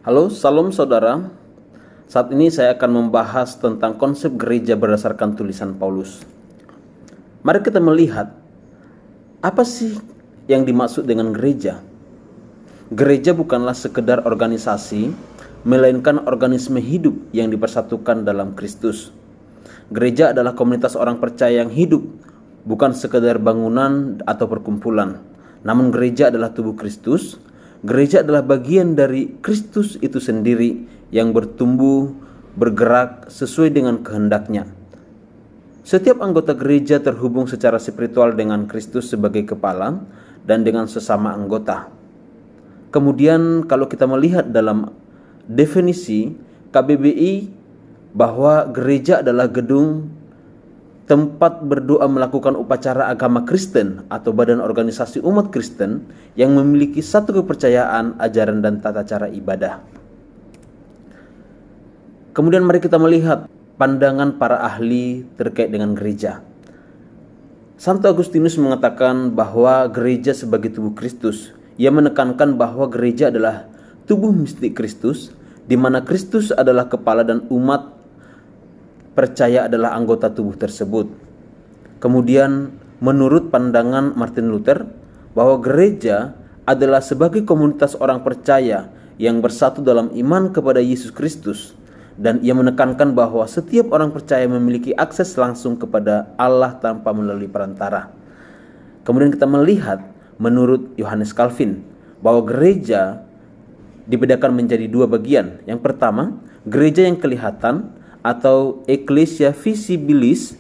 Halo, salam saudara. Saat ini saya akan membahas tentang konsep gereja berdasarkan tulisan Paulus. Mari kita melihat apa sih yang dimaksud dengan gereja. Gereja bukanlah sekedar organisasi, melainkan organisme hidup yang dipersatukan dalam Kristus. Gereja adalah komunitas orang percaya yang hidup, bukan sekedar bangunan atau perkumpulan. Namun gereja adalah tubuh Kristus. Gereja adalah bagian dari Kristus itu sendiri yang bertumbuh, bergerak sesuai dengan kehendaknya. Setiap anggota gereja terhubung secara spiritual dengan Kristus sebagai kepala dan dengan sesama anggota. Kemudian kalau kita melihat dalam definisi KBBI bahwa gereja adalah gedung tempat berdoa melakukan upacara agama Kristen atau badan organisasi umat Kristen yang memiliki satu kepercayaan, ajaran, dan tata cara ibadah. Kemudian mari kita melihat pandangan para ahli terkait dengan gereja. Santo Agustinus mengatakan bahwa gereja sebagai tubuh Kristus. Ia menekankan bahwa gereja adalah tubuh mistik Kristus, di mana Kristus adalah kepala dan umat percaya adalah anggota tubuh tersebut. Kemudian menurut pandangan Martin Luther bahwa gereja adalah sebagai komunitas orang percaya yang bersatu dalam iman kepada Yesus Kristus, dan ia menekankan bahwa setiap orang percaya memiliki akses langsung kepada Allah tanpa melalui perantara. Kemudian kita melihat menurut Yohanes Calvin bahwa gereja dibedakan menjadi dua bagian. Yang pertama, gereja yang kelihatan atau ecclesia visibilis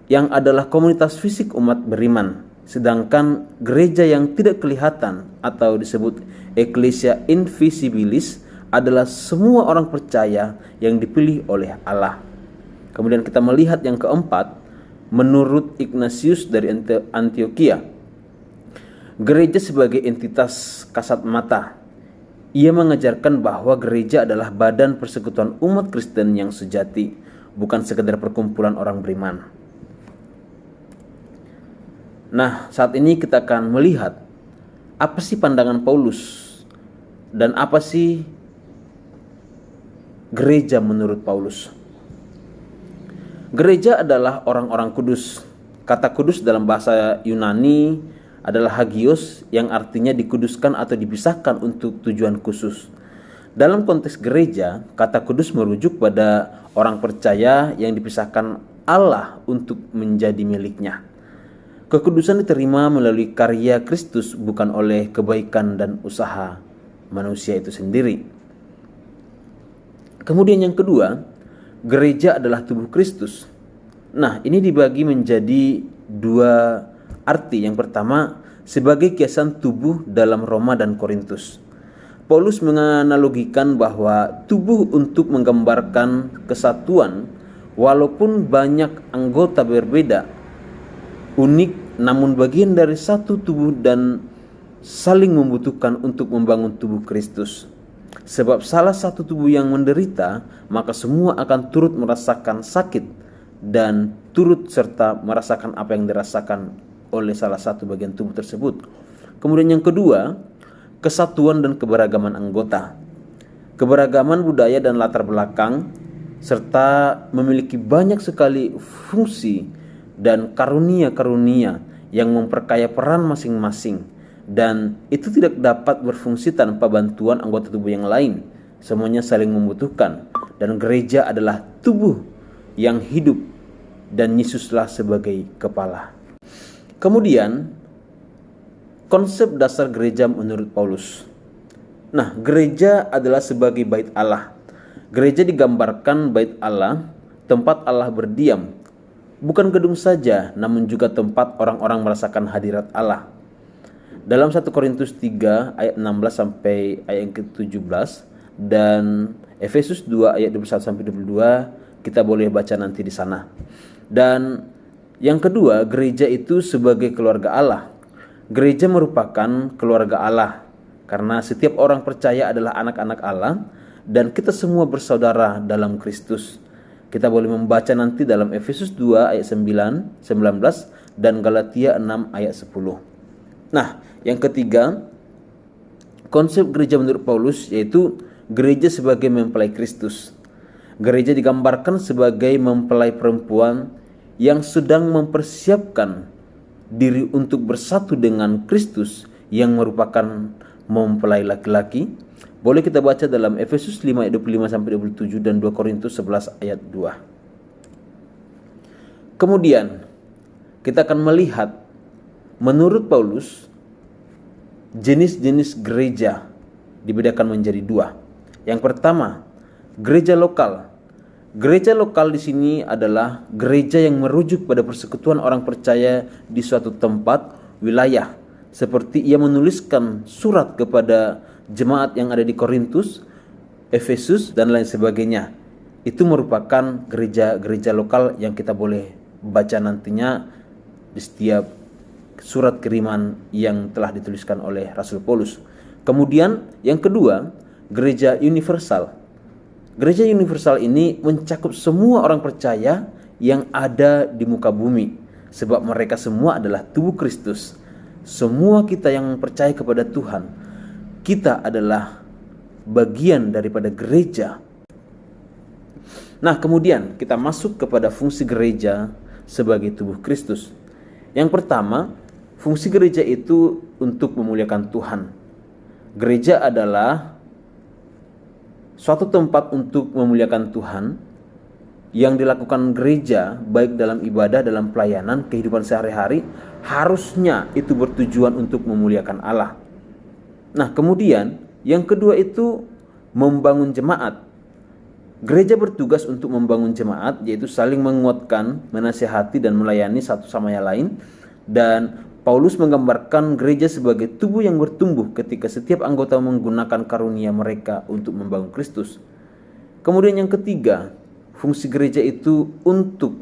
yang adalah komunitas fisik umat beriman, sedangkan gereja yang tidak kelihatan atau disebut ecclesia invisibilis adalah semua orang percaya yang dipilih oleh Allah. Kemudian kita melihat yang keempat, menurut Ignatius dari Antioquia, gereja sebagai entitas kasat mata. Ia mengajarkan bahwa gereja adalah badan persekutuan umat Kristen yang sejati, bukan sekedar perkumpulan orang beriman. Nah, saat ini kita akan melihat apa sih pandangan Paulus dan apa sih gereja menurut Paulus. Gereja adalah orang-orang kudus. Kata kudus dalam bahasa Yunani adalah hagios, yang artinya dikuduskan atau dipisahkan untuk tujuan khusus. Dalam konteks gereja, kata kudus merujuk pada orang percaya yang dipisahkan Allah untuk menjadi miliknya. Kekudusan diterima melalui karya Kristus, bukan oleh kebaikan dan usaha manusia itu sendiri. Kemudian yang kedua, gereja adalah tubuh Kristus. Nah, ini dibagi menjadi dua arti. Yang pertama, sebagai kiasan tubuh dalam Roma dan Korintus. Paulus menganalogikan bahwa tubuh untuk menggambarkan kesatuan, walaupun banyak anggota berbeda, unik namun bagian dari satu tubuh dan saling membutuhkan untuk membangun tubuh Kristus. Sebab salah satu tubuh yang menderita, maka semua akan turut merasakan sakit dan turut serta merasakan apa yang dirasakan oleh salah satu bagian tubuh tersebut. Kemudian yang kedua, kesatuan dan keberagaman anggota. Keberagaman budaya dan latar belakang serta memiliki banyak sekali fungsi dan karunia-karunia yang memperkaya peran masing-masing, dan itu tidak dapat berfungsi tanpa bantuan anggota tubuh yang lain. Semuanya saling membutuhkan, dan gereja adalah tubuh yang hidup dan Yesuslah sebagai kepala. Kemudian konsep dasar gereja menurut Paulus. Nah, gereja adalah sebagai bait Allah. Gereja digambarkan bait Allah, tempat Allah berdiam. Bukan gedung saja, namun juga tempat orang-orang merasakan hadirat Allah. Dalam 1 Korintus 3 ayat 16 sampai ayat ke-17 dan Efesus 2 ayat 21 sampai 22, kita boleh baca nanti di sana. Dan yang kedua, gereja itu sebagai keluarga Allah. Gereja merupakan keluarga Allah karena setiap orang percaya adalah anak-anak Allah dan kita semua bersaudara dalam Kristus. Kita boleh membaca nanti dalam Efesus 2 ayat 19 dan Galatia 6 ayat 10. Nah, yang ketiga, Konsep gereja menurut Paulus yaitu gereja sebagai mempelai Kristus. Gereja digambarkan sebagai mempelai perempuan yang sedang mempersiapkan diri untuk bersatu dengan Kristus yang merupakan mempelai laki-laki. Boleh kita baca dalam Efesus 5 ayat 25 sampai 27 dan 2 Korintus 11 ayat 2. Kemudian kita akan melihat menurut Paulus jenis-jenis gereja dibedakan menjadi dua. Yang pertama, gereja lokal. Gereja lokal di sini adalah gereja yang merujuk pada persekutuan orang percaya di suatu tempat, wilayah. Seperti ia menuliskan surat kepada jemaat yang ada di Korintus, Efesus, dan lain sebagainya. Itu merupakan gereja-gereja lokal yang kita boleh baca nantinya di setiap surat kiriman yang telah dituliskan oleh Rasul Paulus. Kemudian yang kedua, gereja universal. Gereja universal ini mencakup semua orang percaya yang ada di muka bumi, sebab mereka semua adalah tubuh Kristus. Semua kita yang percaya kepada Tuhan, kita adalah bagian daripada gereja. Nah, kemudian kita masuk kepada fungsi gereja sebagai tubuh Kristus. Yang pertama, fungsi gereja itu untuk memuliakan Tuhan. Gereja adalah suatu tempat untuk memuliakan Tuhan yang dilakukan gereja baik dalam ibadah, dalam pelayanan, kehidupan sehari-hari, harusnya itu bertujuan untuk memuliakan Allah. Nah, kemudian yang kedua itu membangun jemaat. Gereja bertugas untuk membangun jemaat, yaitu saling menguatkan, menasihati dan melayani satu sama yang lain. Dan Paulus menggambarkan gereja sebagai tubuh yang bertumbuh ketika setiap anggota menggunakan karunia mereka untuk membangun Kristus. Kemudian yang ketiga, fungsi gereja itu untuk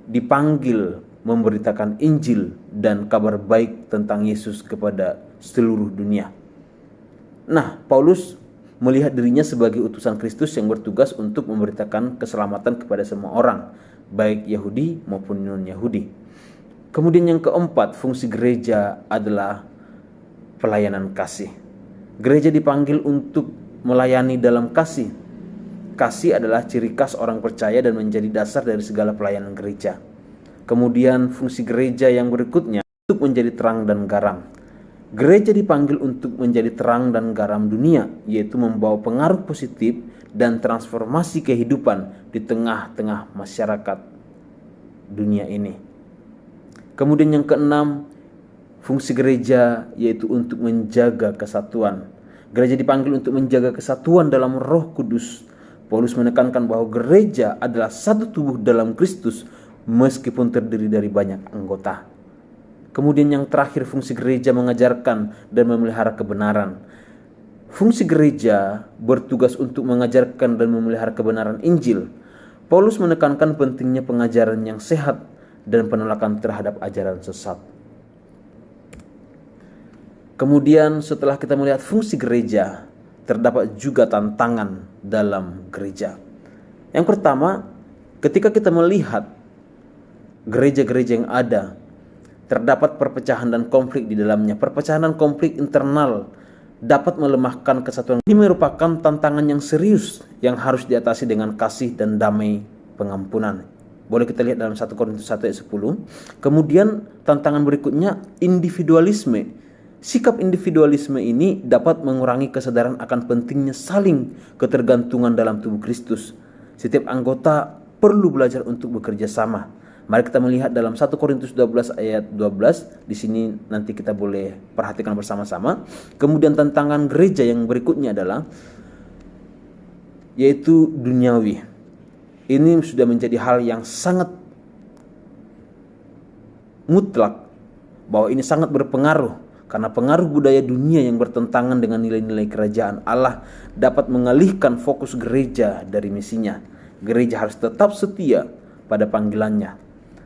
dipanggil memberitakan Injil dan kabar baik tentang Yesus kepada seluruh dunia. Nah, Paulus melihat dirinya sebagai utusan Kristus yang bertugas untuk memberitakan keselamatan kepada semua orang, baik Yahudi maupun non-Yahudi. Kemudian yang keempat, fungsi gereja adalah pelayanan kasih. Gereja dipanggil untuk melayani dalam kasih. Kasih adalah ciri khas orang percaya dan menjadi dasar dari segala pelayanan gereja. Kemudian fungsi gereja yang berikutnya untuk menjadi terang dan garam. Gereja dipanggil untuk menjadi terang dan garam dunia, yaitu membawa pengaruh positif dan transformasi kehidupan di tengah-tengah masyarakat dunia ini. Kemudian yang keenam, fungsi gereja yaitu untuk menjaga kesatuan. Gereja dipanggil untuk menjaga kesatuan dalam Roh Kudus. Paulus menekankan bahwa gereja adalah satu tubuh dalam Kristus meskipun terdiri dari banyak anggota. Kemudian yang terakhir, fungsi gereja mengajarkan dan memelihara kebenaran. Fungsi gereja bertugas untuk mengajarkan dan memelihara kebenaran Injil. Paulus menekankan pentingnya pengajaran yang sehat dan penolakan terhadap ajaran sesat. Kemudian setelah kita melihat fungsi gereja, terdapat juga tantangan dalam gereja. Yang pertama, ketika kita melihat gereja-gereja yang ada, terdapat perpecahan dan konflik di dalamnya. Perpecahan dan konflik internal dapat melemahkan kesatuan. Ini merupakan tantangan yang serius yang harus diatasi dengan kasih dan damai pengampunan. Boleh kita lihat dalam 1 Korintus 1 ayat 10. Kemudian tantangan berikutnya, individualisme. Sikap individualisme ini dapat mengurangi kesadaran akan pentingnya saling ketergantungan dalam tubuh Kristus. Setiap anggota perlu belajar untuk bekerja sama. Mari kita melihat dalam 1 Korintus 12 ayat 12. Di sini nanti kita boleh perhatikan bersama-sama. Kemudian tantangan gereja yang berikutnya adalah yaitu duniawi. Ini sudah menjadi hal yang sangat mutlak, bahwa ini sangat berpengaruh, karena pengaruh budaya dunia yang bertentangan dengan nilai-nilai kerajaan Allah dapat mengalihkan fokus gereja dari misinya. Gereja harus tetap setia pada panggilannya.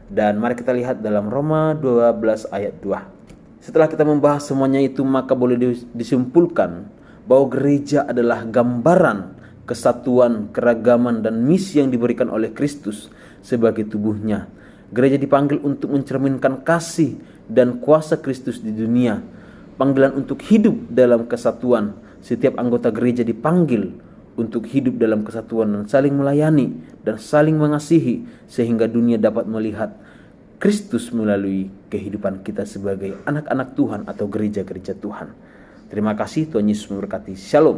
Dan mari kita lihat dalam Roma 12 ayat 2. Setelah kita membahas semuanya itu, maka boleh disimpulkan bahwa gereja adalah gambaran kesatuan, keragaman, dan misi yang diberikan oleh Kristus sebagai tubuhnya. Gereja dipanggil untuk mencerminkan kasih dan kuasa Kristus di dunia. panggilan untuk hidup dalam kesatuan. Setiap anggota gereja dipanggil untuk hidup dalam kesatuan dan saling melayani dan saling mengasihi, sehingga dunia dapat melihat Kristus melalui kehidupan kita sebagai anak-anak Tuhan atau gereja-gereja Tuhan. Terima kasih, Tuhan Yesus memberkati. Shalom.